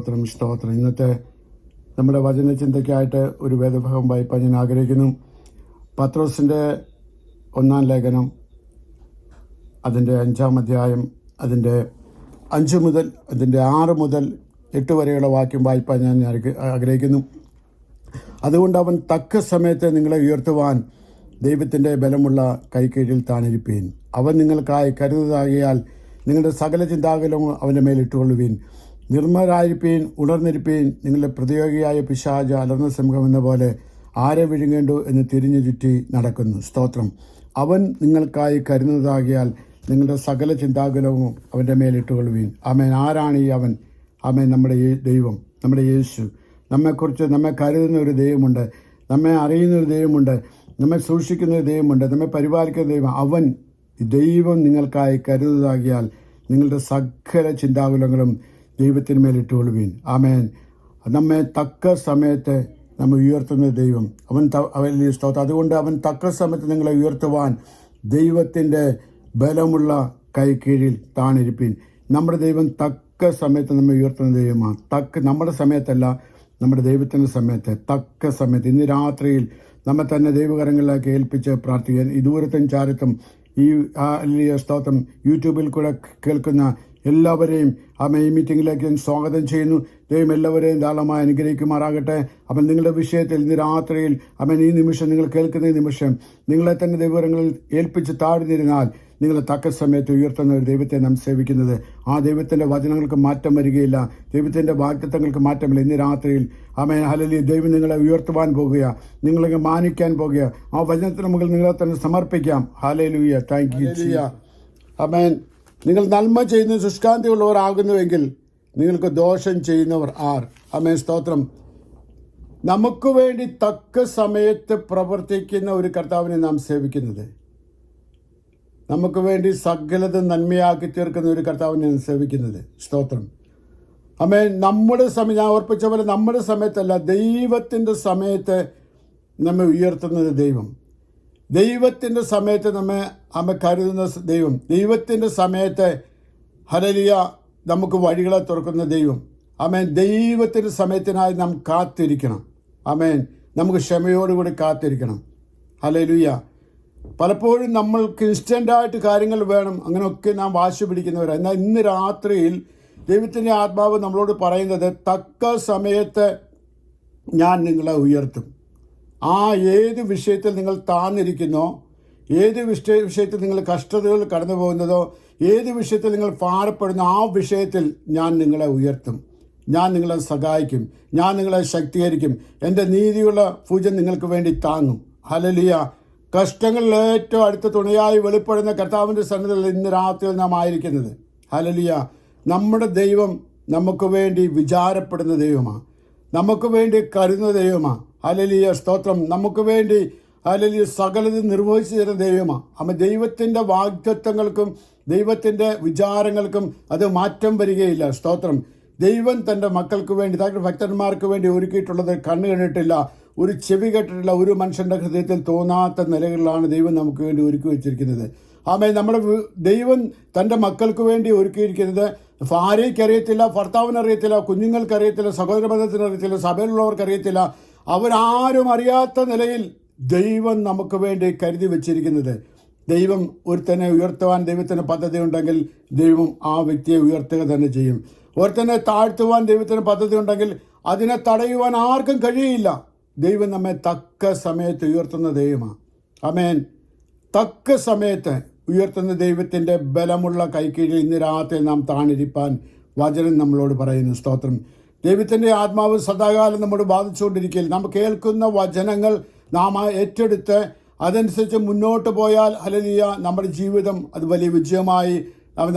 സ്തോത്രം സ്തോത്രം. ഇന്നത്തെ നമ്മുടെ വചനചിന്തയ്ക്കായിട്ട് ഒരു വേദഭാഗം വായിപ്പാൻ ഞാൻ ആഗ്രഹിക്കുന്നു. പത്രോസിൻ്റെ 1-ാം ലേഖനം, അതിൻ്റെ 5-ാം അധ്യായം, അതിൻ്റെ 5 മുതൽ 6 മുതൽ 8 വരെയുള്ള വാക്യം വായിപ്പാൻ ഞാൻ ആഗ്രഹിക്കുന്നു. അതുകൊണ്ട് അവൻ തക്ക സമയത്ത് നിങ്ങളെ ഉയർത്തുവാൻ ദൈവത്തിൻ്റെ ബലമുള്ള കൈക്കീഴിൽ താണിരിപ്പീൻ. അവൻ നിങ്ങൾക്കായി കരുതുന്നതാകിയാൽ നിങ്ങളുടെ സകല ചിന്താകുലവും അവൻ്റെ മേലിട്ടുകൊള്ളുവീൻ. നിർമ്മലരായിരിപ്പീൻ, ഉണർന്നിരിപ്പീൻ. നിങ്ങളുടെ പ്രതിയോഗിയായ പിശാച് അലർന്ന സിംഹം എന്ന പോലെ ആരെ വിഴുങ്ങേണ്ടു എന്ന് തിരിഞ്ഞു ചുറ്റി നടക്കുന്നു. സ്തോത്രം. അവൻ നിങ്ങൾക്കായി കരുതുന്നതാകിയാൽ നിങ്ങളുടെ സകല ചിന്താകുലവും അവൻ്റെ മേലിട്ടുകൊള്ളുവീൻ. ആമേൻ. ആരാണ് ഈ അവൻ? ആമേൻ. നമ്മുടെ ദൈവം, നമ്മുടെ യേശു. നമ്മെ കരുതുന്ന ഒരു ദൈവമുണ്ട്, നമ്മെ അറിയുന്ന ഒരു ദൈവമുണ്ട്, നമ്മെ സൂക്ഷിക്കുന്ന ഒരു ദൈവമുണ്ട്, നമ്മെ പരിപാലിക്കുന്ന ദൈവം. അവൻ ദൈവം നിങ്ങൾക്കായി കരുതുന്നതാകിയാൽ നിങ്ങളുടെ സകല ചിന്താകുലങ്ങളും ദൈവത്തിന് മേലിട്ടുകൊള്ളുവീൻ. ആമേൻ. നമ്മെ തക്ക സമയത്ത് നമ്മെ ഉയർത്തുന്ന ദൈവം അവൻ. അതുകൊണ്ട് അവൻ തക്ക സമയത്ത് നിങ്ങളെ ഉയർത്തുവാൻ ദൈവത്തിൻ്റെ ബലമുള്ള കൈ കീഴിൽ താണിരിപ്പീൻ. നമ്മുടെ ദൈവം തക്ക സമയത്ത് നമ്മെ ഉയർത്തുന്ന ദൈവമാണ്. നമ്മുടെ സമയത്തല്ല, നമ്മുടെ ദൈവത്തിൻ്റെ സമയത്ത്, തക്ക സമയത്ത്. ഇന്ന് രാത്രിയിൽ നമ്മെ തന്നെ ദൈവകരങ്ങളിലേക്ക് ഏൽപ്പിച്ച് പ്രാർത്ഥിക്കാൻ ഈ ദൂരത്തും ചാരത്തും ഈ സ്തോത്രം യൂട്യൂബിൽ കൂടെ കേൾക്കുന്ന എല്ലാവരെയും ഈ മീറ്റിങ്ങിലേക്ക് സ്വാഗതം ചെയ്യുന്നു. ദൈവം എല്ലാവരെയും ധാരാളമായി അനുഗ്രഹിക്കുമാറാകട്ടെ. അവൻ നിങ്ങളുടെ വിഷയത്തിൽ ഇന്ന് രാത്രിയിൽ ഈ നിമിഷം, നിങ്ങൾ കേൾക്കുന്ന ഈ നിമിഷം നിങ്ങളെ തന്നെ ദൈവകരങ്ങളിൽ ഏൽപ്പിച്ച് താഴ്ന്നിരുന്നാൽ നിങ്ങളെ തക്ക സമയത്ത് ഉയർത്തുന്ന ഒരു ദൈവത്തെ നാം സേവിക്കുന്നത്. ആ ദൈവത്തിൻ്റെ വചനങ്ങൾക്ക് മാറ്റം വരികയില്ല, ദൈവത്തിൻ്റെ വാഗ്ദത്തങ്ങൾക്ക് മാറ്റമില്ല. ഇന്ന് രാത്രിയിൽ ഹല്ലേലൂയ, ദൈവം നിങ്ങളെ ഉയർത്തുവാൻ പോകുക, നിങ്ങളെ മാനിക്കാൻ പോകുക. ആ വചനത്തിന് മുകളിൽ നിങ്ങളെ തന്നെ സമർപ്പിക്കാം. ഹല്ലേലൂയ. Thank you. ആമേൻ. നിങ്ങൾ നന്മ ചെയ്യുന്ന ശുഷ്കാന്തിയുള്ളവർ ആകുന്നുവെങ്കിൽ നിങ്ങൾക്ക് ദോഷം ചെയ്യുന്നവർ ആർ? ആമേൻ. സ്തോത്രം. നമുക്ക് വേണ്ടി തക്ക സമയത്ത് പ്രവർത്തിക്കുന്ന ഒരു കർത്താവിനെ നാം സേവിക്കുന്നത്. നമുക്ക് വേണ്ടി സകലതും നന്മയാക്കി തീർക്കുന്ന ഒരു കർത്താവിനെ നാം സേവിക്കുന്നത്. സ്തോത്രം. ആമേൻ. നമ്മുടെ സമയം, ഞാൻ ഓർപ്പിച്ച പോലെ നമ്മുടെ സമയത്തല്ല, ദൈവത്തിൻ്റെ സമയത്ത് നമ്മെ ഉയർത്തുന്നത് ദൈവം. ദൈവത്തിൻ്റെ സമയത്ത് നമ്മെ കരുതുന്ന ദൈവം. ദൈവത്തിൻ്റെ സമയത്ത് ഹല്ലേലൂയ നമുക്ക് വഴികളെ തുറക്കുന്ന ദൈവം. ആമേൻ. ദൈവത്തിൻ്റെ സമയത്തിനായി നാം കാത്തിരിക്കണം. ആമേൻ. നമുക്ക് ക്ഷമയോടുകൂടി കാത്തിരിക്കണം. ഹല്ലേലൂയ. പലപ്പോഴും നമ്മൾക്ക് ഇൻസ്റ്റൻ്റായിട്ട് കാര്യങ്ങൾ വേണം, അങ്ങനെയൊക്കെ നാം വാശി പിടിക്കുന്നവരാണ്. എന്നാൽ ഇന്ന് രാത്രിയിൽ ദൈവത്തിൻ്റെ ആത്മാവ് നമ്മളോട് പറയുന്നത്, തക്ക സമയത്ത് ഞാൻ നിങ്ങളെ ഉയർത്തും. ഏത് വിഷയത്തിൽ നിങ്ങൾ താഴ്ന്നിരിക്കുന്നോ, ഏത് വിഷയത്തിൽ നിങ്ങൾ കഷ്ടതകൾ കടന്നു പോകുന്നതോ, ഏത് വിഷയത്തിൽ നിങ്ങൾ ഭാരപ്പെടുന്നോ, ആ വിഷയത്തിൽ ഞാൻ നിങ്ങളെ ഉയർത്തും, ഞാൻ നിങ്ങളെ സഹായിക്കും, ഞാൻ നിങ്ങളെ ശക്തീകരിക്കും. എൻ്റെ നീതിയുള്ള ഭുജം നിങ്ങൾക്ക് വേണ്ടി താങ്ങും. ഹല്ലേലൂയ. കഷ്ടങ്ങളിൽ ഏറ്റവും അടുത്ത തുണയായി വെളിപ്പെടുന്ന കർത്താവിൻ്റെ സന്നിധിയിൽ ഇന്ന് രാത്രിയിൽ നാം ആയിരിക്കുന്നത്. ഹല്ലേലൂയ. നമ്മുടെ ദൈവം നമുക്ക് വേണ്ടി വിചാരപ്പെടുന്ന ദൈവമാണ്, നമുക്ക് വേണ്ടി കരുതുന്ന ദൈവമാണ്. ഹല്ലേലൂയ. സ്തോത്രം. നമുക്ക് വേണ്ടി ഹല്ലേലൂയ സകലതും നിർവഹിച്ചു തരുന്ന ദൈവമാണ്. അമ്മ ദൈവത്തിൻ്റെ വാഗ്ദത്തങ്ങൾക്കും ദൈവത്തിൻ്റെ വിചാരങ്ങൾക്കും അത് മാറ്റം വരികയില്ല. സ്തോത്രം. ദൈവം തൻ്റെ മക്കൾക്ക് വേണ്ടി, തങ്ങളുടെ ഭക്തന്മാർക്ക് വേണ്ടി ഒരുക്കിയിട്ടുള്ളത് കണ്ണ് കണ്ടിട്ടില്ല, ഒരു ചെവി കേട്ടിട്ടില്ല, ഒരു മനുഷ്യൻ്റെ ഹൃദയത്തിൽ തോന്നാത്ത നിലകളിലാണ് ദൈവം നമുക്ക് വേണ്ടി ഒരുക്കി വെച്ചിരിക്കുന്നത്. ആമേൻ. നമ്മുടെ ദൈവം തൻ്റെ മക്കൾക്ക് വേണ്ടി ഒരുക്കിയിരിക്കുന്നത് ഭാര്യയ്ക്കറിയത്തില്ല, ഭർത്താവിനറിയത്തില്ല, കുഞ്ഞുങ്ങൾക്കറിയത്തില്ല, സഹോദര ബന്ധത്തിനറിയത്തില്ല, സഭയിലുള്ളവർക്കറിയത്തില്ല. അവരാരും അറിയാത്ത നിലയിൽ ദൈവം നമുക്ക് വേണ്ടി കരുതി വെച്ചിരിക്കുന്നത്. ദൈവം ഒരുത്തനെ ഉയർത്തുവാൻ ദൈവത്തിന് പദ്ധതി ഉണ്ടെങ്കിൽ ദൈവം ആ വ്യക്തിയെ ഉയർത്തുക തന്നെ ചെയ്യും. ഒരുത്തനെ താഴ്ത്തുവാൻ ദൈവത്തിന് പദ്ധതി ഉണ്ടെങ്കിൽ അതിനെ തടയുവാൻ ആർക്കും കഴിയില്ല. ദൈവം നമ്മെ തക്ക സമയത്ത് ഉയർത്തുന്ന ദൈവമാണ്. ആമേൻ. തക്ക സമയത്ത് ഉയർത്തുന്ന ദൈവത്തിൻ്റെ ബലമുള്ള കൈക്കീഴിൽ ഇന്ന് രാത്രി നാം താണിരിപ്പാൻ വചനം നമ്മളോട് പറയുന്നു. സ്തോത്രം. ദൈവത്തിൻ്റെ ആത്മാവ് സദാകാലം നമ്മോട് ബാധിച്ചുകൊണ്ടിരിക്കുകയിൽ നാം കേൾക്കുന്ന വചനങ്ങൾ നാം ഏറ്റെടുത്ത് അതനുസരിച്ച് മുന്നോട്ട് പോയാൽ ഹല്ലേലൂയ നമ്മുടെ ജീവിതം അത് വലിയ വിജയമായി,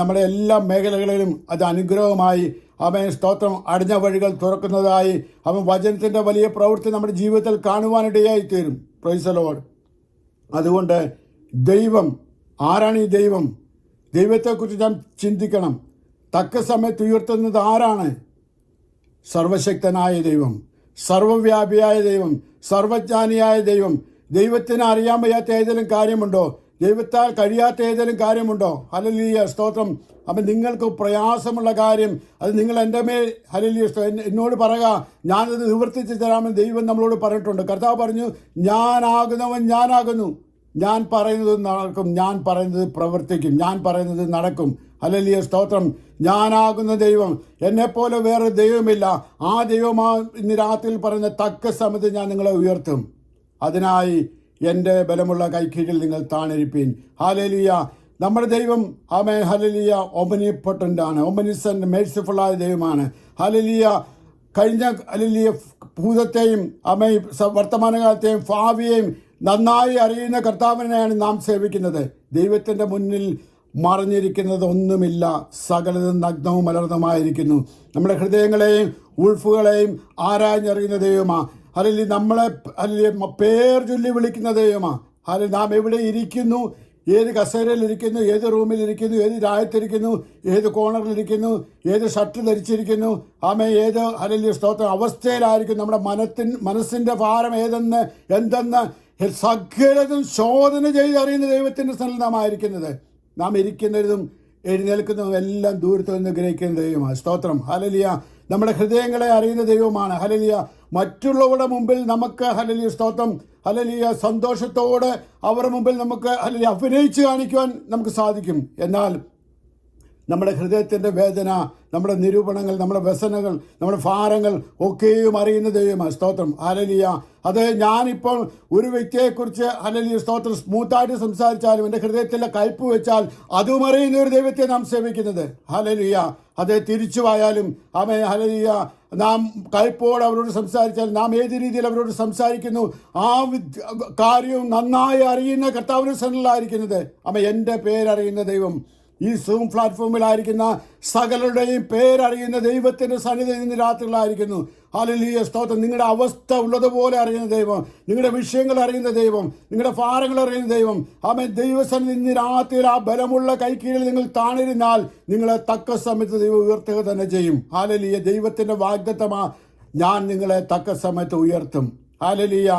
നമ്മുടെ എല്ലാ മേഖലകളിലും അത് അനുഗ്രഹമായി. അവൻ സ്തോത്രം. അടഞ്ഞ വഴികൾ തുറക്കുന്നതായി അവൻ വചനത്തിൻ്റെ വലിയ പ്രവൃത്തി നമ്മുടെ ജീവിതത്തിൽ കാണുവാനിടയായി തീരും. Praise the Lord. അതുകൊണ്ട് ദൈവം ആരാണ്? ഈ ദൈവം, ദൈവത്തെക്കുറിച്ച് നാം ചിന്തിക്കണം. തക്ക സമയത്ത് ഉയർത്തുന്നത് ആരാണ്? സർവശക്തനായ ദൈവം, സർവവ്യാപിയായ ദൈവം, സർവജ്ഞാനിയായ ദൈവം. ദൈവത്തിന് അറിയാൻ വയ്യാത്ത ഏതെങ്കിലും കാര്യമുണ്ടോ? ദൈവത്താൽ കഴിയാത്ത ഏതെങ്കിലും കാര്യമുണ്ടോ? ഹല്ലേലൂയ സ്തോത്രം. അപ്പം നിങ്ങൾക്ക് പ്രയാസമുള്ള കാര്യം അത് നിങ്ങൾ എൻ്റെ മേൽ ഹല്ലേലൂയ എന്നോട് പറയുക, ഞാനത് നിവർത്തിച്ച് തരാമെന്ന് ദൈവം നമ്മളോട് പറഞ്ഞിട്ടുണ്ട്. കർത്താവ് പറഞ്ഞു, ഞാനാകുന്നവൻ ഞാനാകുന്നു, ഞാൻ പറയുന്നത് നടക്കും, ഞാൻ പറയുന്നത് പ്രവർത്തിക്കും, ഞാൻ പറയുന്നത് നടക്കും. ഹല്ലേലൂയ സ്തോത്രം. ഞാനാകുന്ന ദൈവം, എന്നെപ്പോലെ വേറെ ദൈവമില്ല. ആ ദൈവമാ ഇന്ന് രാത്രിയിൽ പറയുന്ന തക്ക സമയത്ത് ഞാൻ നിങ്ങളെ ഉയർത്തും. അതിനായി എൻ്റെ ബലമുള്ള കൈക്കീഴിൽ നിങ്ങൾ താണിരിപ്പീൻ. ഹല്ലേലൂയ. നമ്മുടെ ദൈവം ആമേൻ ഹല്ലേലൂയ ഒമനിപ്പൊട്ടൻ്റ് ആണ്, ഒമനിസൻ്റ് മേഴ്സിഫുള്ളായ ദൈവമാണ്. ഹല്ലേലൂയ. കഴിഞ്ഞ ഹല്ലേലൂയ ഭൂതത്തെയും ആമേൻ വർത്തമാനകാലത്തെയും ഭാവിയെയും നന്നായി അറിയുന്ന കർത്താവിനെയാണ് നാം സേവിക്കുന്നത്. ദൈവത്തിൻ്റെ മുന്നിൽ മറഞ്ഞിരിക്കുന്നത് ഒന്നുമില്ല, സകലതും നഗ്നവും മലർന്നതുമായിരിക്കുന്നു. നമ്മുടെ ഹൃദയങ്ങളെയും ഉൾഫുകളെയും ആരാഞ്ഞറിയുന്ന ദൈവമാ. അല്ലെങ്കിൽ നമ്മളെ അല്ലെങ്കിൽ പേർ ചൊല്ലി വിളിക്കുന്ന ദൈവമാ. അല്ലെങ്കിൽ നാം എവിടെ ഇരിക്കുന്നു, ഏത് കസേരയിലിരിക്കുന്നു, ഏത് റൂമിലിരിക്കുന്നു, ഏത് രാജ്യത്തിരിക്കുന്നു, ഏത് കോണറിലിരിക്കുന്നു, ഏത് ഷർട്ട് ധരിച്ചിരിക്കുന്നു, ഏത് അല്ലെങ്കിൽ സ്തോത്ര അവസ്ഥയിലായിരിക്കും, നമ്മുടെ മനസ്സിൻ്റെ ഭാരം എന്തെന്ന് സകലതും ശോധന ചെയ്തറിയുന്ന ദൈവത്തിൻ്റെ സ്ഥലം നാം ആയിരിക്കുന്നത്. നാം ഇരിക്കുന്നതും എഴുന്നേൽക്കുന്നതും എല്ലാം ദൂരത്ത് നിന്ന് ഗ്രഹിക്കുന്ന ദൈവമാണ്. സ്തോത്രം. ഹല്ലേലൂയ. നമ്മുടെ ഹൃദയങ്ങളെ അറിയുന്ന ദൈവമാണ്. ഹല്ലേലൂയ. മറ്റുള്ളവരുടെ മുമ്പിൽ നമുക്ക് ഹല്ലേലൂയ സ്തോത്രം ഹല്ലേലൂയ സന്തോഷത്തോടെ അവരുടെ മുമ്പിൽ നമുക്ക് ഹല്ലേലൂയ അഭിനയിച്ച് കാണിക്കുവാൻ നമുക്ക് സാധിക്കും. എന്നാൽ നമ്മുടെ ഹൃദയത്തിൻ്റെ വേദന, നമ്മുടെ നിരൂപണങ്ങൾ, നമ്മുടെ വ്യസനങ്ങൾ, നമ്മുടെ ഭാരങ്ങൾ ഒക്കെയും അറിയുന്ന ദൈവമാണ്. സ്തോത്രം. ഹല്ലേലൂയ. അത് ഞാനിപ്പോൾ ഒരു വ്യക്തിയെക്കുറിച്ച് ഹല്ലേലൂയ സ്തോത്രം സ്മൂത്തായിട്ട് സംസാരിച്ചാലും എൻ്റെ ഹൃദയത്തിലെ കയ്പ് വെച്ചാൽ അതും അറിയുന്ന ഒരു ദൈവത്തെ നാം സേവിക്കുന്നത്. ഹല്ലേലൂയ. അത് തിരിച്ചുപോയാലും ഹല്ലേലൂയ നാം കയ്പോടെ അവരോട് സംസാരിച്ചാൽ നാം ഏത് രീതിയിൽ അവരോട് സംസാരിക്കുന്നു ആ കാര്യവും നന്നായി അറിയുന്ന കർത്താവിന്റെ സന്നിധിയിലായിരിക്കുന്നത്. എൻ്റെ പേരറിയുന്ന ദൈവം ഈ സൂം പ്ലാറ്റ്ഫോമിലായിരിക്കുന്ന സകലരുടെയും പേരറിയുന്ന ദൈവത്തിൻ്റെ സന്നിധി ഇന്ന് രാത്രിയിലായിരിക്കുന്നു. ഹല്ലേലൂയ സ്തോത്രം. നിങ്ങളുടെ അവസ്ഥ ഉള്ളതുപോലെ അറിയുന്ന ദൈവം, നിങ്ങളുടെ വിഷയങ്ങൾ അറിയുന്ന ദൈവം, നിങ്ങളുടെ ഭാരങ്ങൾ അറിയുന്ന ദൈവം. ദൈവസന്നിധി ഇന്ന് രാത്രിയിൽ ആ ബലമുള്ള കൈക്കീഴിൽ നിങ്ങൾ താണിരുന്നാൽ നിങ്ങളെ തക്ക സമയത്ത് ദൈവം ഉയർത്തുക തന്നെ ചെയ്യും. ഹല്ലേലൂയ. ദൈവത്തിൻ്റെ വാഗ്ദത്തമാ, ഞാൻ നിങ്ങളെ തക്ക സമയത്ത് ഉയർത്തും. ഹല്ലേലൂയ.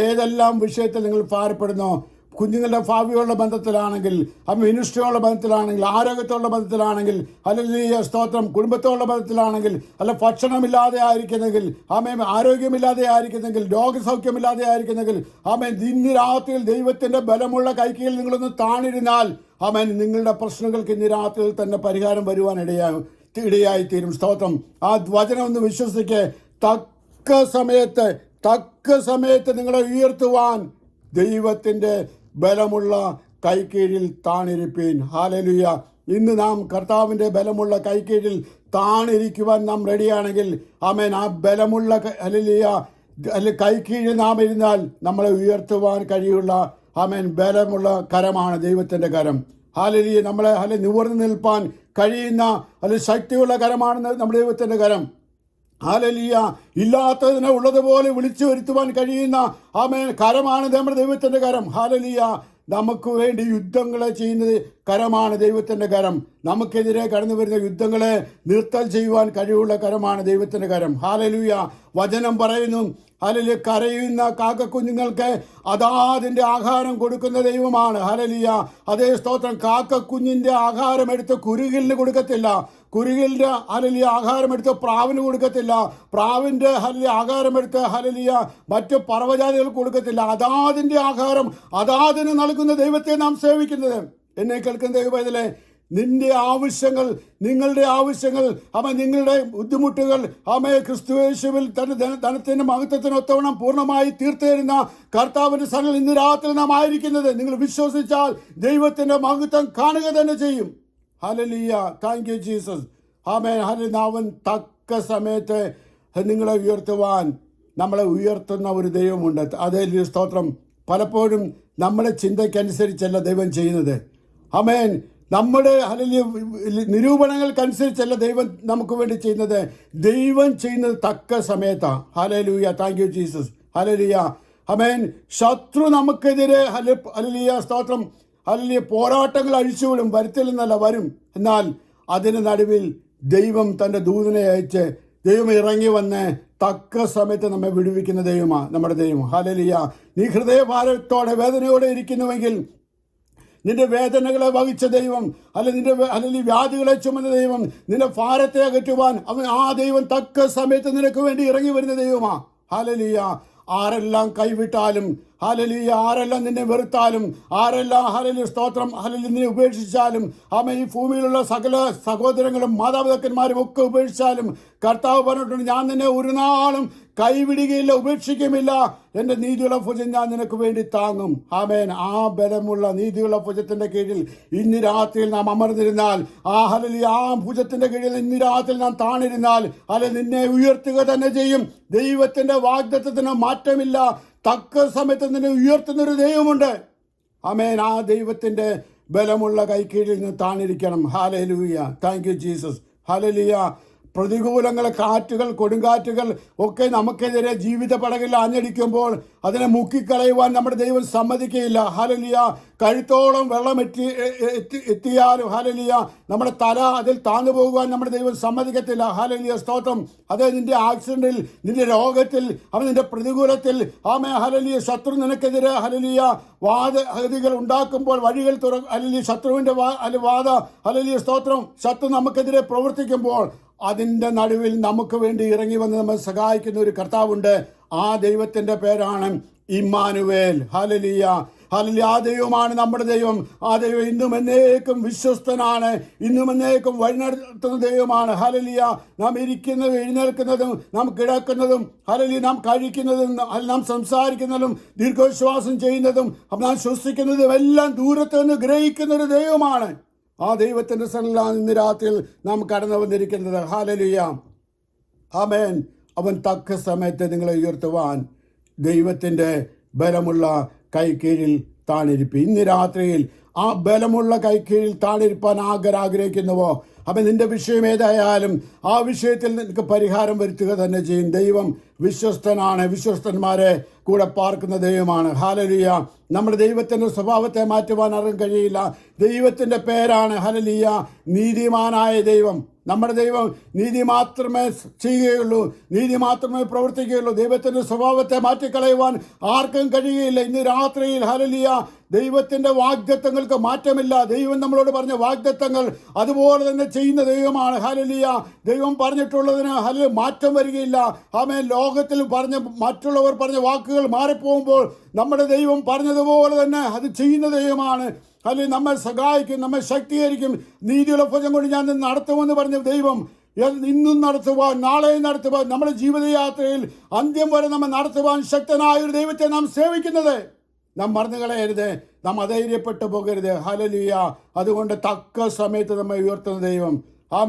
ഏതെല്ലാം വിഷയത്തിൽ നിങ്ങൾ ഭാരപ്പെടുന്നോ, കുഞ്ഞുങ്ങളുടെ ഭാവിയുള്ള ബന്ധത്തിലാണെങ്കിൽ, മിനിസ്ട്രിയുള്ള ബന്ധത്തിലാണെങ്കിൽ, ആരോഗ്യത്തോടുള്ള ബന്ധത്തിലാണെങ്കിൽ, അല്ലെങ്കിൽ സ്തോത്രം കുടുംബത്തോടുള്ള ബന്ധത്തിലാണെങ്കിൽ, അല്ല ഭക്ഷണമില്ലാതെ ആയിരിക്കുന്നെങ്കിൽ, ആരോഗ്യമില്ലാതെ ആയിരിക്കുന്നെങ്കിൽ, രോഗസൗഖ്യമില്ലാതെ ആയിരിക്കുന്നെങ്കിൽ, ഇന്ന് രാത്രിയിൽ ദൈവത്തിൻ്റെ ബലമുള്ള കൈക്കീഴിൽ നിങ്ങളൊന്ന് താണിരുന്നാൽ നിങ്ങളുടെ പ്രശ്നങ്ങൾക്ക് ഇന്ന് രാത്രിയിൽ തന്നെ പരിഹാരം വരുവാൻ ഇടയായിത്തീരും. സ്തോത്രം. ആ വചനം ഒന്ന് വിശ്വസിക്ക്. തക്ക സമയത്ത് നിങ്ങളെ ഉയർത്തുവാൻ ദൈവത്തിൻ്റെ ബലമുള്ള കൈക്കീഴിൽ താണിരിപ്പീൻ. ഹല്ലേലൂയ. ഇന്ന് നാം കർത്താവിൻ്റെ ബലമുള്ള കൈക്കീഴിൽ താണിരിക്കുവാൻ നാം റെഡിയാണെങ്കിൽ ആ ബലമുള്ള ഹല്ലേലൂയ കൈക്കീഴിൽ നാം ഇരുന്നാൽ നമ്മളെ ഉയർത്തുവാൻ കഴിയുള്ള ബലമുള്ള കരമാണ് ദൈവത്തിൻ്റെ കരം. ഹല്ലേലൂയ. നമ്മളെ നിവർന്നു നിൽപ്പാൻ കഴിയുന്ന ശക്തിയുള്ള കരമാണ് നമ്മുടെ ദൈവത്തിൻ്റെ കരം. ഹല്ലേലൂയ. ഇല്ലാത്തതിനെ ഉള്ളതുപോലെ വിളിച്ചു വരുത്തുവാൻ കഴിയുന്ന കരമാണ് നമ്മുടെ ദൈവത്തിൻ്റെ കരം. ഹല്ലേലൂയ. നമുക്ക് വേണ്ടി യുദ്ധങ്ങളെ ചെയ്യുന്നത് കരമാണ് ദൈവത്തിൻ്റെ കരം. നമുക്കെതിരെ കടന്നു വരുന്ന യുദ്ധങ്ങളെ നിർത്തൽ ചെയ്യുവാൻ കഴിവുള്ള കരമാണ് ദൈവത്തിൻ്റെ കരം. ഹല്ലേലൂയ. വചനം പറയുന്നു, ഹല്ലേലൂയ, കരയുന്ന കാക്കക്കുഞ്ഞുങ്ങൾക്ക് അതാതിൻ്റെ ആഹാരം കൊടുക്കുന്ന ദൈവമാണ്. ഹല്ലേലൂയ. അതേ സ്തോത്രം. കാക്കക്കുഞ്ഞിൻ്റെ ആഹാരം എടുത്ത് കുരുകിലിന് കൊടുക്കത്തില്ല, കുരുകിലിൻ്റെ ഹല്ലേലൂയ ആഹാരം എടുത്ത് പ്രാവിന് കൊടുക്കത്തില്ല, പ്രാവിൻ്റെ ഹല്ലേലൂയ ആഹാരം എടുത്ത് ഹല്ലേലൂയ മറ്റ് പർവ്വജാതികൾക്ക് കൊടുക്കത്തില്ല. അതാതിൻ്റെ ആഹാരം അതാതിന് നൽകുന്ന ദൈവത്തെ നാം സേവിക്കുന്നത്. എന്നെ കേൾക്കുന്ന ദൈവത്തിലെ നിന്റെ ആവശ്യങ്ങൾ, നിങ്ങളുടെ ആവശ്യങ്ങൾ, നിങ്ങളുടെ ബുദ്ധിമുട്ടുകൾ ക്രിസ്തുയേശുവിൽ തന്റെ ധനത്തിന്റെ മഹത്വത്തിനൊത്തവണ്ണം പൂർണ്ണമായി തീർത്തു തരുന്ന കർത്താവിന്റെ സന്നിധിയിൽ ഇന്ന് രാത്രി നാം ആയിരിക്കുന്നത്. നിങ്ങൾ വിശ്വസിച്ചാൽ ദൈവത്തിന്റെ മഹത്വം കാണുക തന്നെ ചെയ്യും. ഹല്ലേലൂയ. Thank you Jesus. അവൻ തക്ക സമയത്ത് നിങ്ങളെ ഉയർത്തുവാൻ നമ്മളെ ഉയർത്തുന്ന ഒരു ദൈവമുണ്ട്. അതേ സ്തോത്രം. പലപ്പോഴും നമ്മുടെ ചിന്തയ്ക്കനുസരിച്ചല്ല ദൈവം ചെയ്യുന്നത്. നമ്മുടെ നിരൂപണങ്ങൾക്കനുസരിച്ചല്ല ദൈവം നമുക്ക് വേണ്ടി ചെയ്യുന്നത്. ദൈവം ചെയ്യുന്നത് തക്ക സമയത്താണ്. Hallelujah. Thank you Jesus. Hallelujah. ശത്രു നമുക്കെതിരെ ഹല്ലേലൂയ സ്തോത്രം ഹല്ലേലൂയ പോരാട്ടങ്ങൾ അഴിച്ചുവിടും, വരുത്തില്ലെന്നല്ല വരും. എന്നാൽ അതിന് നടുവിൽ ദൈവം തൻ്റെ ദൂതനെ അയച്ച് ദൈവം ഇറങ്ങി വന്ന് തക്ക സമയത്ത് നമ്മെ വിടുവിക്കുന്ന ദൈവമാണ് നമ്മുടെ ദൈവം. ഹല്ലേലൂയ. നീ ഹൃദയഭാരത്തോടെ വേദനയോടെ ഇരിക്കുന്നുവെങ്കിൽ നിന്റെ വേദനകളെ വഹിച്ച ദൈവം, അല്ലെങ്കിൽ വ്യാധികളെ ചുമന്ന ദൈവം, നിന്റെ ഭാരത്തെ അകറ്റുവാൻ ആ ദൈവം തക്ക സമയത്ത് നിനക്ക് വേണ്ടി ഇറങ്ങി വരുന്ന ദൈവമാ. ഹല്ലേലൂയ. ആരെല്ലാം കൈവിട്ടാലും, ഹല്ലേലൂയ, ആരെല്ലാം നിന്നെ വെറുത്താലും, ആരെല്ലാം ഹല്ലേലൂയ സ്തോത്രം ഹല്ലേലൂയ നിന്നെ ഉപേക്ഷിച്ചാലും, ഈ ഭൂമിയിലുള്ള സകല സഹോദരങ്ങളും മാതാപിതാക്കന്മാരും ഒക്കെ ഉപേക്ഷിച്ചാലും, കർത്താവ് പറഞ്ഞിട്ടുണ്ട്, ഞാൻ നിന്നെ ഒരു നാളും കൈവിടുകയില്ല, ഉപേക്ഷിക്കുമില്ല. എൻ്റെ നീതിയുള്ള ഭുജം ഞാൻ നിനക്ക് വേണ്ടി താങ്ങും. ആമേൻ. ആ ബലമുള്ള നീതിയുള്ള ഭുജത്തിന്റെ കീഴിൽ ഇന്ന് രാത്രിയിൽ നാം അമർന്നിരുന്നാൽ, ഹല്ലേലൂയ, ആ ഭുജത്തിന്റെ കീഴിൽ ഇന്ന് രാത്രിയിൽ നാം താണിരുന്നാൽ, നിന്നെ ഉയർത്തുക തന്നെ ചെയ്യും. ദൈവത്തിന്റെ വാഗ്ദത്തത്തിന് മാറ്റമില്ല. തക്ക സമയത്ത് നിന്നെ ഉയർത്തുന്നൊരു ദൈവമുണ്ട്. ആമേൻ. ആ ദൈവത്തിന്റെ ബലമുള്ള കൈക്കീഴിൽ നിന്ന് താണിരിക്കണം. Hallelujah. Thank you Jesus. Hallelujah. പ്രതികൂലങ്ങൾ, കാറ്റുകൾ, കൊടുങ്കാറ്റുകൾ ഒക്കെ നമുക്കെതിരെ ജീവിത പടകിൽ ആഞ്ഞടിക്കുമ്പോൾ അതിനെ മുക്കിക്കളയുവാൻ നമ്മുടെ ദൈവം സമ്മതിക്കുകയില്ല. ഹല്ലേലൂയ. കഴുത്തോളം വെള്ളം എത്തിയാലും ഹല്ലേലൂയ നമ്മുടെ തല അതിൽ താന്നു പോകുവാൻ നമ്മുടെ ദൈവം സമ്മതിക്കത്തില്ല. ഹല്ലേലൂയ സ്തോത്രം. അത് നിന്റെ ആക്സിഡന്റിൽ, നിന്റെ രോഗത്തിൽ, നിന്റെ പ്രതികൂലത്തിൽ, ഹല്ലേലൂയ ശത്രു നിനക്കെതിരെ ഹല്ലേലൂയ വാദഗതികൾ ഉണ്ടാക്കുമ്പോൾ, വഴികൾ അല്ലെങ്കിൽ ശത്രുവിന്റെ ഹല്ലേലൂയ സ്തോത്രം, ശത്രു നമുക്കെതിരെ പ്രവർത്തിക്കുമ്പോൾ അതിൻ്റെ നടുവിൽ നമുക്ക് വേണ്ടി ഇറങ്ങി വന്ന് നമ്മൾ സഹായിക്കുന്ന ഒരു കർത്താവുണ്ട്. ആ ദൈവത്തിന്റെ പേരാണ് ഇമ്മാനുവേൽ. ഹല്ലേലൂയ. ഹല്ലേലൂയ. ആ ദൈവമാണ് നമ്മുടെ ദൈവം. ആ ദൈവം ഇന്നും എന്നേക്കും വിശ്വസ്തനാണ്, ഇന്നും എന്നേക്കും വഴി നടത്തുന്ന ദൈവമാണ്. ഹല്ലേലൂയ. നാം ഇരിക്കുന്നതും എഴുന്നേൽക്കുന്നതും നാം കിടക്കുന്നതും ഹല്ലേലൂയ നാം കഴിക്കുന്നതും നാം സംസാരിക്കുന്നതും ദീർഘശ്വാസം ചെയ്യുന്നതും നാം ശ്വസിക്കുന്നതും എല്ലാം ദൂരത്ത് നിന്ന് ഗ്രഹിക്കുന്ന ഒരു ദൈവമാണ്. ആ ദൈവത്തിന്റെ സന്നിധിയിലാണ് ഇന്ന് രാത്രിയിൽ നാം കടന്നു വന്നിരിക്കുന്നത്. ഹല്ലേലൂയ. ആമേൻ. അവൻ തക്ക സമയത്ത് നിങ്ങളെ ഉയർത്തുവാൻ ദൈവത്തിന്റെ ബലമുള്ള കൈക്കീഴിൽ താണിരിപ്പി. ഇന്ന് രാത്രിയിൽ ആ ബലമുള്ള കൈക്കീഴിൽ താണിരിപ്പാൻ ആഗ്രഹിക്കുന്നുവോ? അപ്പം നിന്റെ വിഷയം ഏതായാലും ആ വിഷയത്തിൽ നിനക്ക് പരിഹാരം വരുത്തുക തന്നെ ചെയ്യും. ദൈവം വിശ്വസ്തനാണ്. വിശ്വസ്തന്മാരെ കൂടെ പാർക്കുന്ന ദൈവമാണ്. ഹല്ലേലൂയ. നമ്മുടെ ദൈവത്തിന്റെ സ്വഭാവത്തെ മാറ്റുവാൻ ആർക്കും കഴിയില്ല. ദൈവത്തിന്റെ പേരാണ് ഹല്ലേലൂയ നീതിമാനായ ദൈവം. നമ്മുടെ ദൈവം നീതി മാത്രമേ ചെയ്യുകയുള്ളൂ, നീതി മാത്രമേ പ്രവർത്തിക്കുകയുള്ളൂ. ദൈവത്തിന്റെ സ്വഭാവത്തെ മാറ്റിക്കളയുവാൻ ആർക്കും കഴിയുകയില്ല. ഇന്ന് രാത്രിയിൽ ഹല്ലേലൂയ ദൈവത്തിന്റെ വാഗ്ദത്തങ്ങൾക്ക് മാറ്റമില്ല. ദൈവം നമ്മളോട് പറഞ്ഞ വാഗ്ദത്തങ്ങൾ അതുപോലെ തന്നെ ചെയ്യുന്ന ദൈവമാണ്. ഹല്ലേലൂയ. ദൈവം പറഞ്ഞിട്ടുള്ളതിന് ഹല്ലേലൂയ മാറ്റം വരികയില്ല. ആമേൻ. ലോകത്തിൽ മറ്റുള്ളവർ പറഞ്ഞ വാക്കുകൾ മാറിപ്പോകുമ്പോൾ നമ്മുടെ ദൈവം പറഞ്ഞതുപോലെ തന്നെ അത് ചെയ്യുന്ന ദൈവമാണ്. അല്ലെങ്കിൽ നമ്മെ സഹായിക്കും, നമ്മെ ശക്തീകരിക്കും. നീതിയുള്ള ഭുജം കൊണ്ട് ഞാൻ നടത്തുമെന്ന് പറഞ്ഞ ദൈവം ഇന്നും നടത്തുവാൻ, നാളെയും നടത്തുവാൻ, നമ്മുടെ ജീവിതയാത്രയിൽ അന്ത്യം വരെ നമ്മെ നടത്തുവാൻ ശക്തനായ ഒരു ദൈവത്തെ നാം സേവിക്കുന്നത്. നാം മറന്നു കളയരുത്, നാം അധൈര്യപ്പെട്ടു പോകരുത്. ഹല്ലേലൂയ. അതുകൊണ്ട് തക്ക സമയത്ത് നമ്മെ ഉയർത്തുന്ന ദൈവം